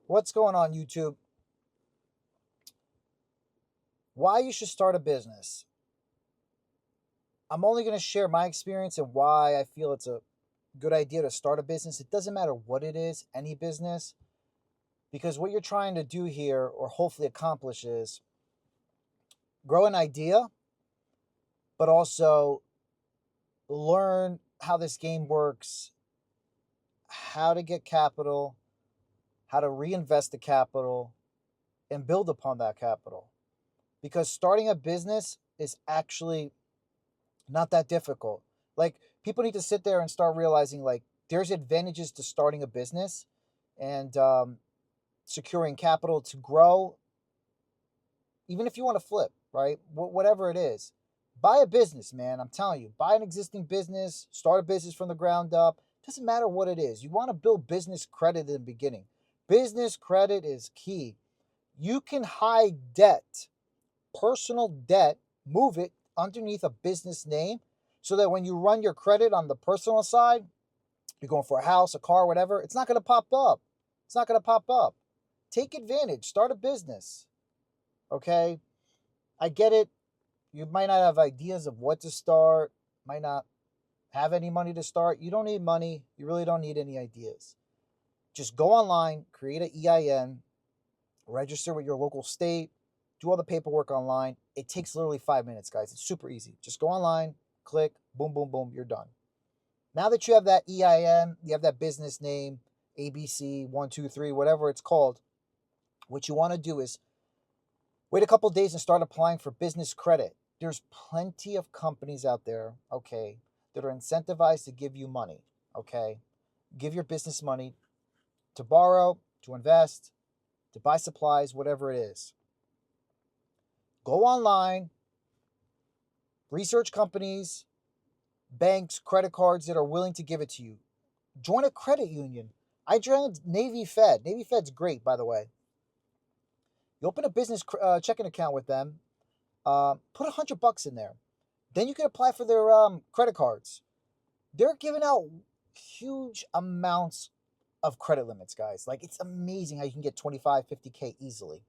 What's going on, YouTube? Why you should start a business. I'm only going to share my experience and why I feel it's a good idea to start a business. It doesn't matter what it is, any business, because what you're trying to do here, or hopefully accomplish, is grow an idea, but also learn how this game works, how to get capital, how to reinvest the capital, and build upon that capital. Because starting a business is actually not that difficult. Like, people need to sit there and start realizing, like, there's advantages to starting a business and securing capital to grow. Even if you want to flip, right? Whatever it is, buy a business, man. I'm telling you, buy an existing business, start a business from the ground up. Doesn't matter what it is. You want to build business credit in the beginning. Business credit is key. You can hide debt, personal debt, move it underneath a business name so that when you run your credit on the personal side, you're going for a house, a car, whatever, it's not going to pop up. It's not going to pop up. Take advantage, start a business. Okay? I get it. You might not have ideas of what to start, might not have any money to start. You don't need money. You really don't need any ideas. Just go online, create an EIN, register with your local state, do all the paperwork online. It takes literally 5 minutes, guys. It's super easy. Just go online, click, boom, boom, boom, you're done. Now that you have that EIN, you have that business name, ABC123, whatever it's called, what you want to do is wait a couple days and start applying for business credit. There's plenty of companies out there, okay, that are incentivized to give you money, okay? Give your business money to borrow, to invest, to buy supplies, whatever it is. Go online, research companies, banks, credit cards that are willing to give it to you. Join a credit union. I joined Navy Fed. Navy Fed's great, by the way. You open a business checking account with them. Put $100 in there. Then you can apply for their credit cards. They're giving out huge amounts of credit limits, guys. Like, it's amazing how you can get 25, 50K easily.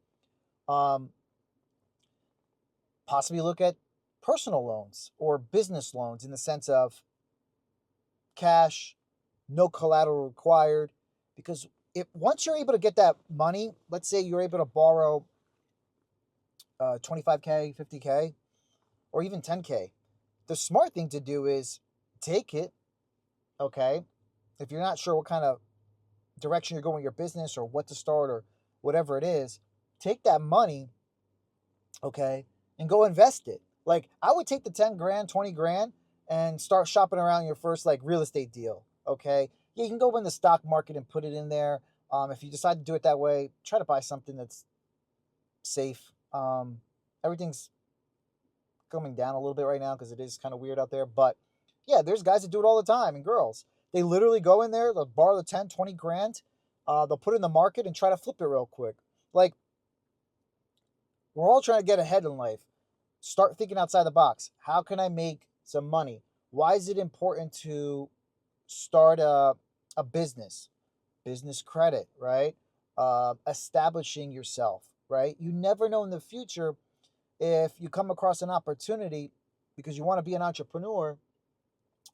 Um, Possibly look at personal loans or business loans in the sense of cash, no collateral required. Because if once you're able to get that money, let's say you're able to borrow 25K, 50K, or even 10K, the smart thing to do is take it, okay? If you're not sure what kind of direction you're going with your business or what to start or whatever it is, take that money, okay, and go invest it. Like, I would take the 10 grand, 20 grand and start shopping around your first like real estate deal, okay? Yeah, you can go in the stock market and put it in there. If you decide to do it that way, try to buy something that's safe. Everything's coming down a little bit right now because it is kind of weird out there. But yeah, there's guys that do it all the time, and girls. They literally go in there, they'll borrow the 10, 20 grand, they'll put it in the market and try to flip it real quick. Like, we're all trying to get ahead in life. Start thinking outside the box. How can I make some money? Why is it important to start a business? Business credit, right? Establishing yourself, right? You never know in the future if you come across an opportunity because you want to be an entrepreneur.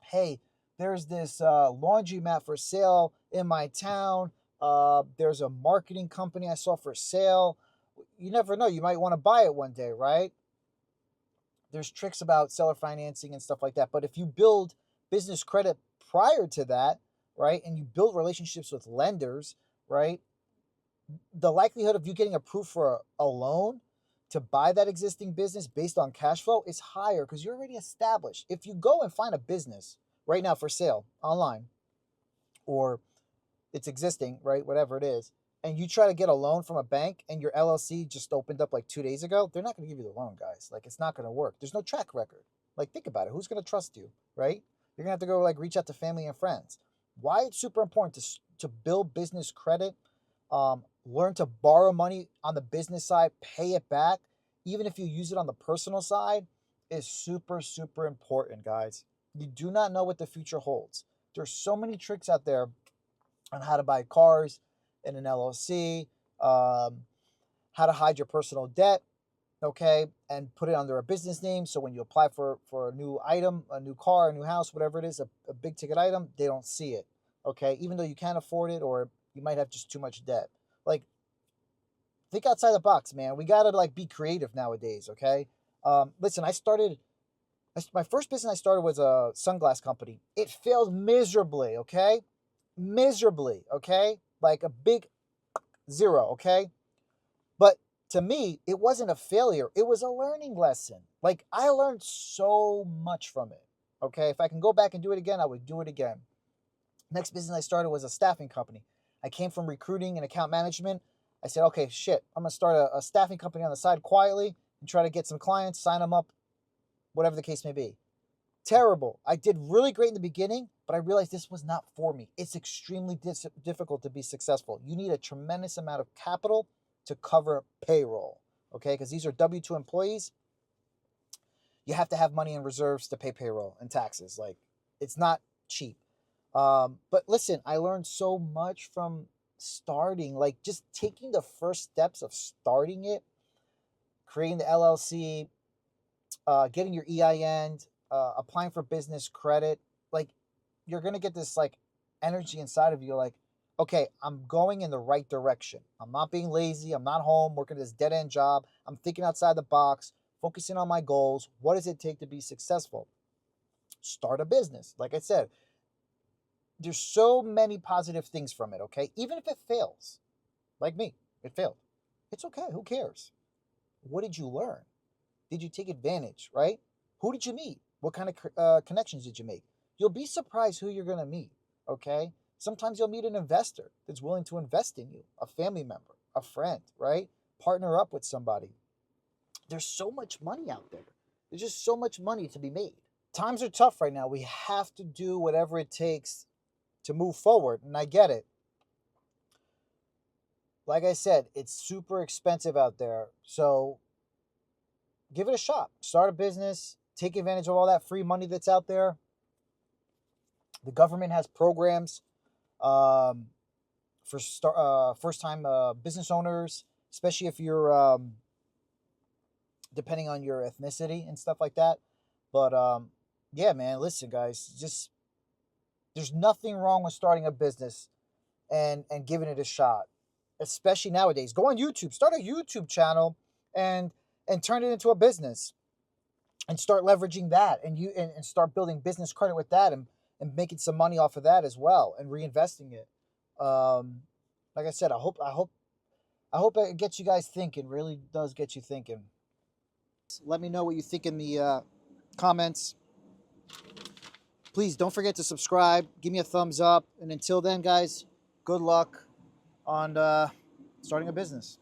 Hey, there's this laundromat for sale in my town. There's a marketing company I saw for sale. You never know. You might want to buy it one day, right? There's tricks about seller financing and stuff like that. But if you build business credit prior to that, right, and you build relationships with lenders, right, the likelihood of you getting approved for a loan to buy that existing business based on cash flow is higher because you're already established. If you go and find a business right now for sale online, or it's existing, right, whatever it is, and you try to get a loan from a bank and your LLC just opened up like 2 days ago, they're not going to give you the loan, guys. Like, it's not going to work. There's no track record. Like, think about it. Who's going to trust you, right? You're going to have to go like reach out to family and friends. Why it's super important to build business credit, learn to borrow money on the business side, pay it back, even if you use it on the personal side, is super, super important, guys. You do not know what the future holds. There's so many tricks out there on how to buy cars, in an LLC, how to hide your personal debt, okay, and put it under a business name. So when you apply for a new item, a new car, a new house, whatever it is, a big ticket item, they don't see it, okay, even though you can't afford it or you might have just too much debt. Like, think outside the box, man. We gotta like be creative nowadays, okay? Listen, my first business I started was a sunglass company. It failed miserably, okay? Miserably, okay? Like a big zero, okay? But to me, it wasn't a failure. It was a learning lesson. Like, I learned so much from it, okay? If I can go back and do it again, I would do it again. Next business I started was a staffing company. I came from recruiting and account management. I said, okay, shit, I'm going to start a staffing company on the side quietly and try to get some clients, sign them up, whatever the case may be. Terrible. I did really great in the beginning, but I realized this was not for me. It's extremely difficult to be successful. You need a tremendous amount of capital to cover payroll, okay? Because these are W-2 employees. You have to have money in reserves to pay payroll and taxes. Like, it's not cheap. But listen, I learned so much from starting, like just taking the first steps of starting it, creating the LLC, getting your EIN, applying for business credit. Like, you're going to get this like energy inside of you. Like, okay, I'm going in the right direction. I'm not being lazy. I'm not home working this dead end job. I'm thinking outside the box, focusing on my goals. What does it take to be successful? Start a business. Like I said, there's so many positive things from it, okay? Even if it fails, like me, it failed. It's okay. Who cares? What did you learn? Did you take advantage, right? Who did you meet? What kind of connections did you make? You'll be surprised who you're going to meet, okay? Sometimes you'll meet an investor that's willing to invest in you, a family member, a friend, right? Partner up with somebody. There's so much money out there. There's just so much money to be made. Times are tough right now. We have to do whatever it takes to move forward, and I get it. Like I said, it's super expensive out there. So give it a shot. Start a business. Take advantage of all that free money that's out there. The government has programs for first-time business owners, especially if you're depending on your ethnicity and stuff like that. But yeah, man, listen, guys, just there's nothing wrong with starting a business and giving it a shot, especially nowadays. Go on YouTube, start a YouTube channel, and turn it into a business, and start leveraging that, and start building business credit with that, and making some money off of that as well, and reinvesting it. Like I said, I hope it gets you guys thinking. Really does get you thinking. Let me know what you think in the comments. Please don't forget to subscribe. Give me a thumbs up. And until then, guys, good luck on starting a business.